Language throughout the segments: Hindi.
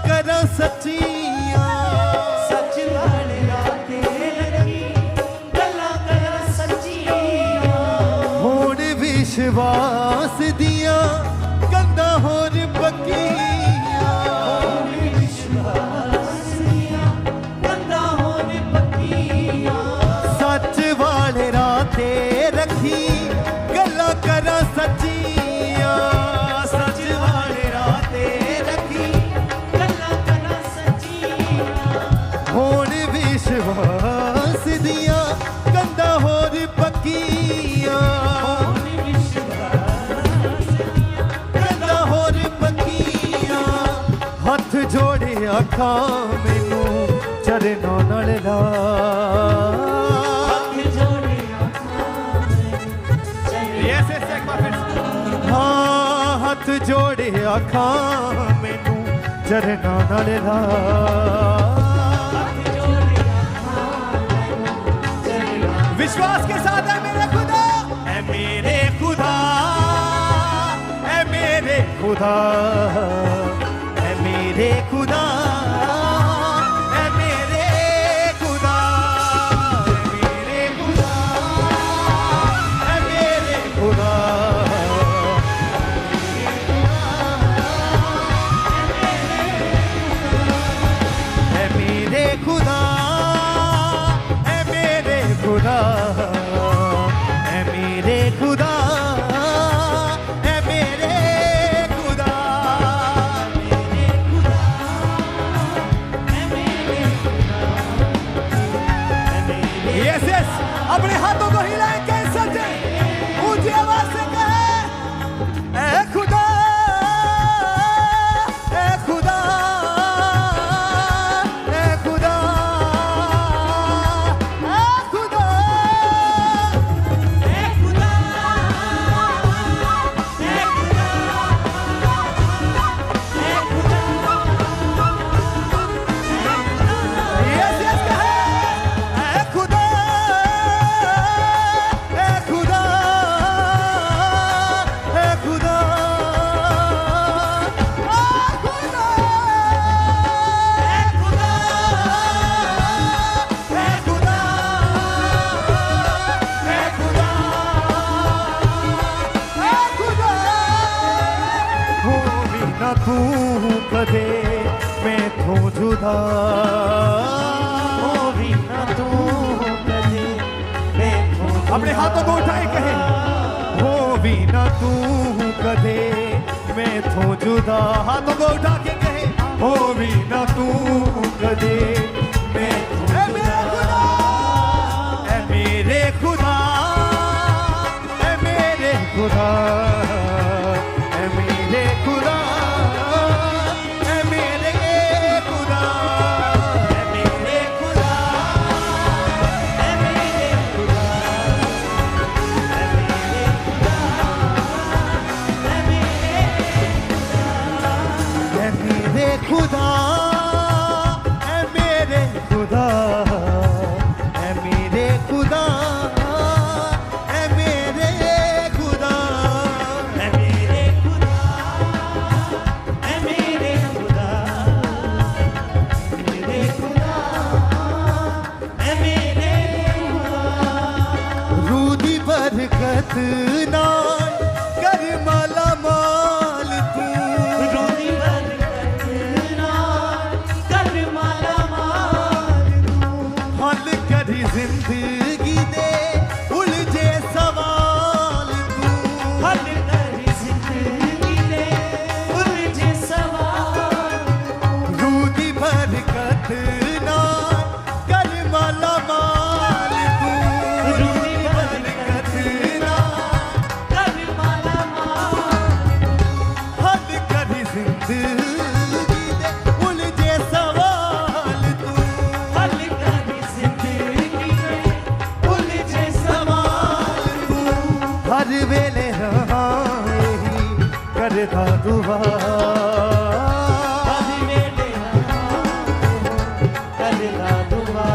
करा सच्चियां सच वाले राते रखी गल्लां करा सच्चियां होण विश्वास दियां कंधा होर पक्कियां विश्वास दियां कंधा होर पक्कियां सच वाले राते रखी गल्लां करा सच्चियां सच वाले राते रखी गल्लां करा सच्चियां होण विश्वास दियां कंधा होर पक्कियां कंधा होर पक्कियां हथ जोड़े आखां मैनू चरनां नाल ला हथ जोड़े आखां मैनू चरनां नाल ला विश्वास के साथ है मेरे खुदा है मेरे खुदा है मेरे खुदा है मेरे खुदा है मेरे खुदा है मेरे खुदा है मेरे खुदा है मेरे खुदा है मेरे खुदा है मेरे खुदा है मेरे खुदा यस यस अपने हाथों को हिलाएं कैसे ऊंची आवाज से कहे ए खुदा ए खुदा ए खुदा ए खुदा ए खुदा ए खुदा ए खुदा यस यस कहे ए खुदा ए खुदा ए खुदा तू कदे मैथों जुदा हो भी ना तू कदे मैथों अपने हाथों को उठाए कहे हो भी ना तू कदे मैथों जुदा हाथों को उठा के कहे हो भी ना तू कदे मैथों जुदा ऐ मेरे खुदा ऐ मेरे खुदा ऐ मेरे खुदा ऐ मेरे खुदा ऐ मेरे खुदा ए मेरे खुदा ए मेरे खुदा ए मेरे ऐ मेरे खुदा ऐ मेरे खुदा ऐ मेरे खुदा ऐ मेरे खुदा ए मेरे खुदा ए मेरे खुदा मेरे खुदा ए मेरे खुदा रूदी बरकत नाल कर माला माल तू रोदी बरकत नाल कर माला माल तू हल करी जिंदगी दे उलझे सवाल तू हल करी जिंदगी दे उलझे सवाल रूदी बरकत नाल कर माला माल तू रूदी बरकत नाल कर माला माल हल करी जिंदगी दे उलझे सवाल तू हल करी जिंदगी दे उलझे सवाल तू हर वेले रहा यही करता दुआ हर वेले करदा दुआ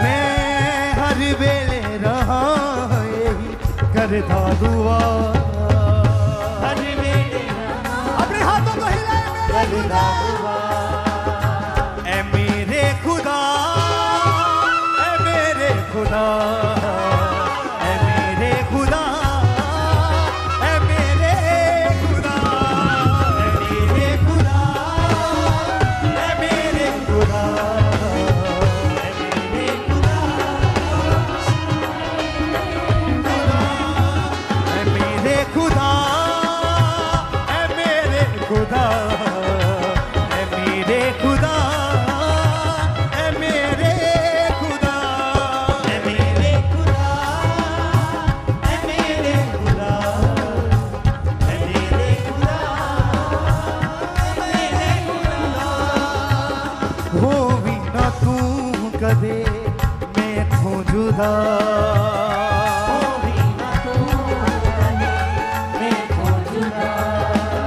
मैं हर वेले रहा यही करता दुआ हर वेले अपने हाथों को हिलाए मेरे करदा खुदा दुआ ਹੋਵੀ ਨਾ ਤੂੰ ਕਦੇ ਮੈਥੋਂ ਜੁਦਾ ਹੋਵੀ ਨਾ ਤੂੰ ਕਦੇ ਮੈਥੋਂ ਜੁਦਾ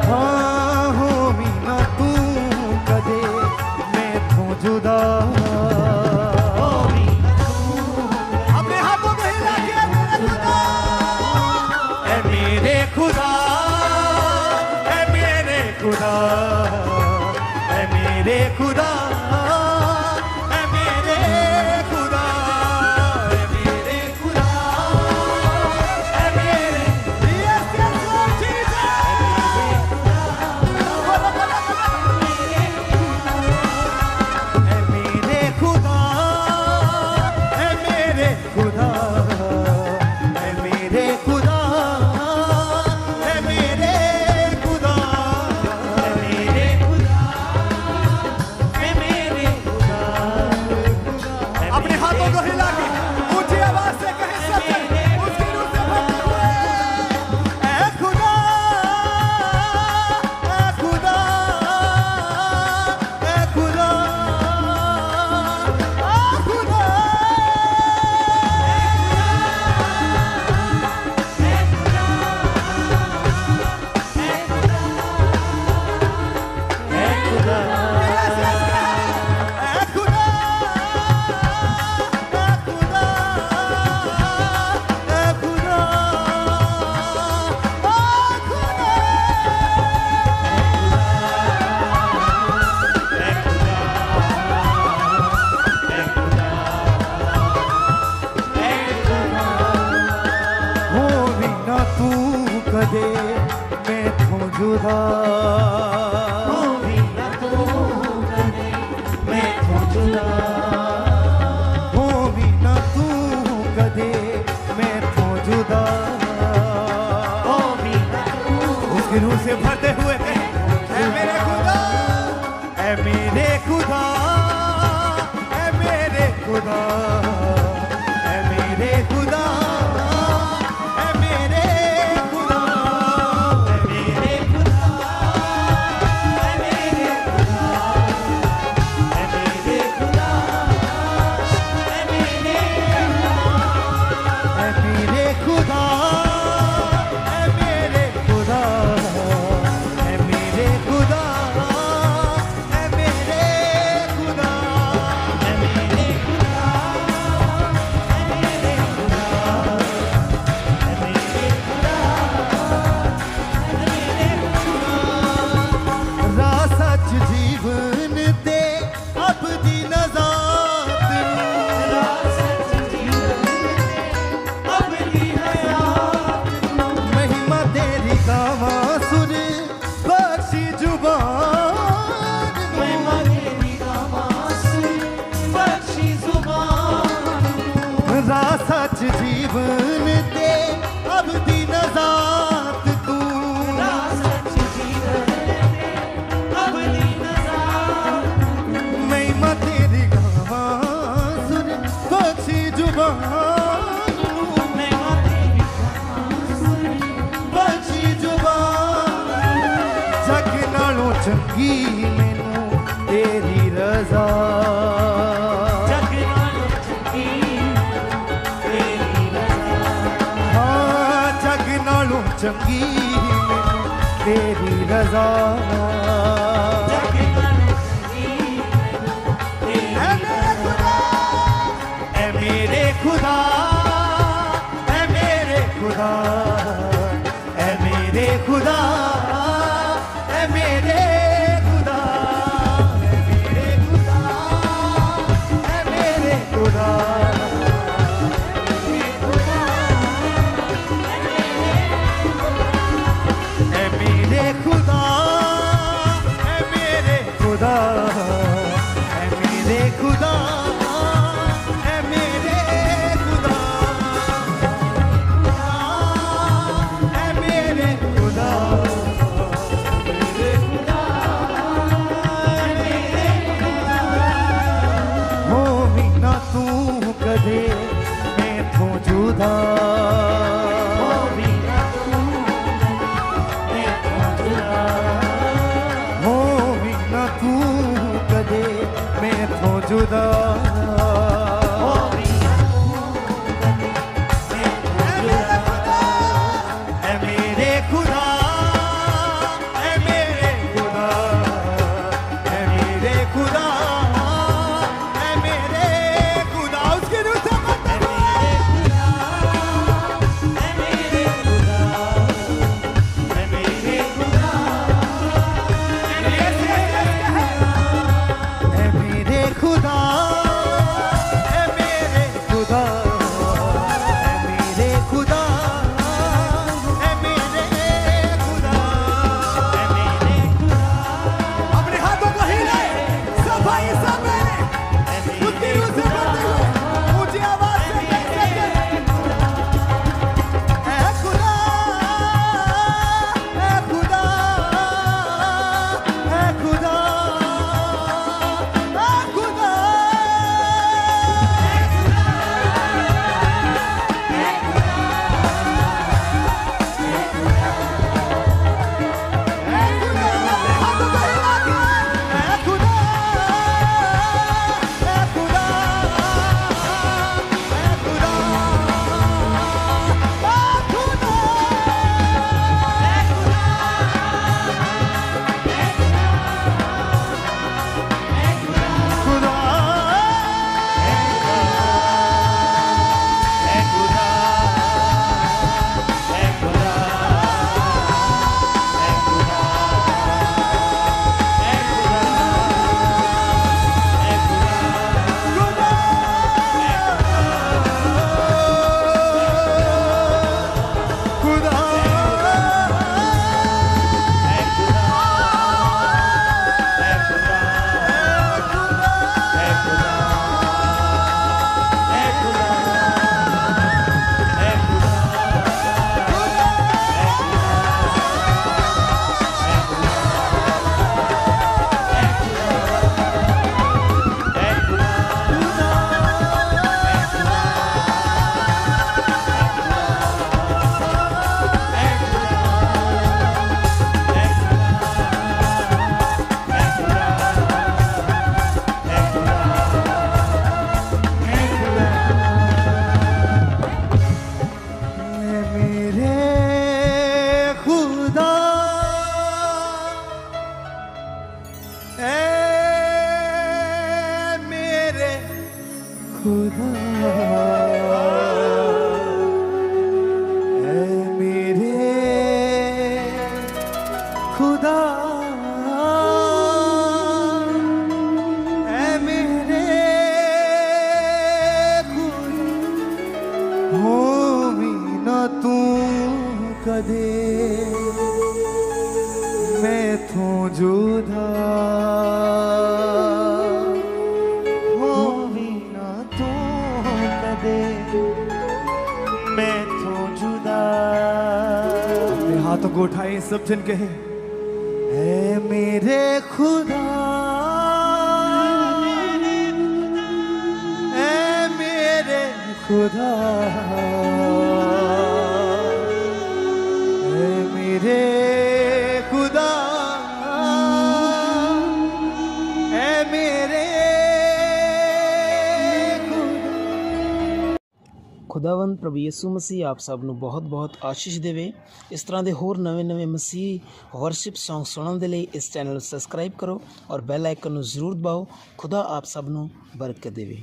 ਹਾਂ ਹੋਵੀ ਨਾ ਤੂੰ ਕਦੇ ਮੈਥੋਂ ਜੁਦਾ ਹੋਵੀ ਨਾ ਤੂੰ ਆਪਣੇ ਹੱਥੋਂ ਤੋਂ ਹਿਲਾ ਕੇ ਮੇਰੇ ਖੁਦਾ ਐ ਮੇਰੇ ਖੁਦਾ ਐ ਮੇਰੇ ਖੁਦਾ ਐ ਮੇਰੇ ਖੁਦਾ ਐ ਮੇਰੇ ਖੁਦਾ ਐ ਮੇਰੇ ਯੈਸ ਯੈਸ ਲॉर्ड जीसस ਐ ਮੇਰੇ ਖੁਦਾ ਐ ਮੇਰੇ ਖੁਦਾ ਐ ਮੇਰੇ ਖੁਦਾ ਐ ਮੇਰੇ ਖੁਦਾ ਐ ਮੇਰੇ ਖੁਦਾ ਐ ਮੇਰੇ ਖੁਦਾ अपने हाथों को हिला के ऊंची आवाज से कहे सबसे उसकी रूह से भरते हुए ऐ खुदा ऐ खुदा ऐ खुदा ऐ खुदा ਐ ਖੁਦਾ Yes, yes, God. ऐ खुदा ऐ खुदा ऐ खुदा ਹੋਵੀ ਨਾ ਤੂੰ ਕਦੇ ਮੈਥੋਂ ਜੁਦਾ ਹੋਵੀ ਨਾ ਤੂੰ ਕਦੇ ਮੈਥੋਂ ਜੁਦਾ ਹੋਵੀ ਨਾ ਤੂੰ ਕਦੇ ਮੈਥੋਂ ਜੁਦਾ ਹੋਵੀ ਨਾ ਤੂੰ उसकी रूह से भरते हुए ऐ मेरे खुदा ऐ मेरे खुदा ऐ मेरे खुदा ऐ मेरे खुदा ऐ मेरे खुदा ऐ मेरे ਖੁਦਾ ਐ ਮੇਰੇ ਖੁਦਾ ਐ ਮੇਰੇ ਖੁਦਾ ਐ ਮੇਰੇ ऐ मेरे खुदा ऐ मेरे खुदा ऐ मेरे खुदा ऐ मेरे खुदा ਐ ਮੇਰੇ ਖੁਦਾ राह सच जीवन दे अब दी नजात महिमा तेरी गावा सुर बख्शी जुबान राह सच जीवन दे अब दी नजात तू महिमा तेरी गावा सुर बख्शी जुबान बख्शी जुबान जग नालों चंगी मैनू तेरी रजा हाँ जग नालों चंगी मैनू तेरी रजा ऐ मेरे खुदा ऐ मेरे खुदा ऐ मेरे खुदा ऐ मेरे खुदा ऐ मेरे खुदा ऐ मेरे खुदा ऐ मेरे खुदा ऐ मेरे खुदा ऐ मेरे खुदा ऐ मेरे खुदा होवी ना तू कदे मैथों जुदा होवी ना तू कदे जुदा हो भी ना तू कभी मैं तो ऐ मेरे खुदा ऐ मेरे खुदा ऐ मेरे खुदा ऐ मेरे खुदा उसकी रूह से मत मेरे खुदा मेरे खुदा ऐ मेरे खुदा ऐ मेरे खुदा ऐ मेरे खुदा ऐ मेरे खुदा ऐ मेरे खुदा अपने हाथों को हिले सब भाई सब बहनें उसकी रूह से बोलते हुए ऊंची आवाज से कह सकते ऐ खुदा ऐ खुदा ऐ खुदा ऐ खुदा ऐ खुदा अपने हाथों को हिला के ऐ खुदा ऐ खुदा ऐ खुदा खुदा ऐ खुदा ऐ खुदा ऐ खुदा ऐ खुदा ऐ खुदा खुदा ऐ खुदा ऐ खुदा ऐ खुदा ऐ खुदा ऐ खुदा ऐ खुदा ऐ मेरे खुदा ऐ मेरे खुदा ऐ मेरे खुदा ऐ मेरे खुदा होवी ना तू कदे मैं तो जुदा होवी ना तू कदे मैं तो जुदा अपने हाथों को उठाए सब जन कहे ऐ मेरे खुदा ऐ मेरे खुदा ऐ मेरे खुदा ऐ मेरे खुदा ਖੁਦਾਵੰਦ ਪ੍ਰਭੂ ਯਿਸੂ ਮਸੀਹ ਆਪ ਸਭ ਨੂੰ ਬਹੁਤ-ਬਹੁਤ ਆਸ਼ੀਸ਼ ਦੇਵੇ। ਇਸ ਤਰ੍ਹਾਂ ਦੇ ਹੋਰ ਨਵੇਂ-ਨਵੇਂ ਮਸੀਹ ਵਰਸ਼ਿਪ ਸੌਂਗ ਸੁਣਨ ਦੇ ਲਈ ਇਸ ਚੈਨਲ ਨੂੰ ਸਬਸਕ੍ਰਾਈਬ ਕਰੋ ਔਰ ਬੈਲ ਆਈਕਨ ਨੂੰ ਜ਼ਰੂਰ ਦਬਾਓ। ਖੁਦਾ ਆਪ ਸਭ ਨੂੰ ਬਰਕਤ ਦੇਵੇ।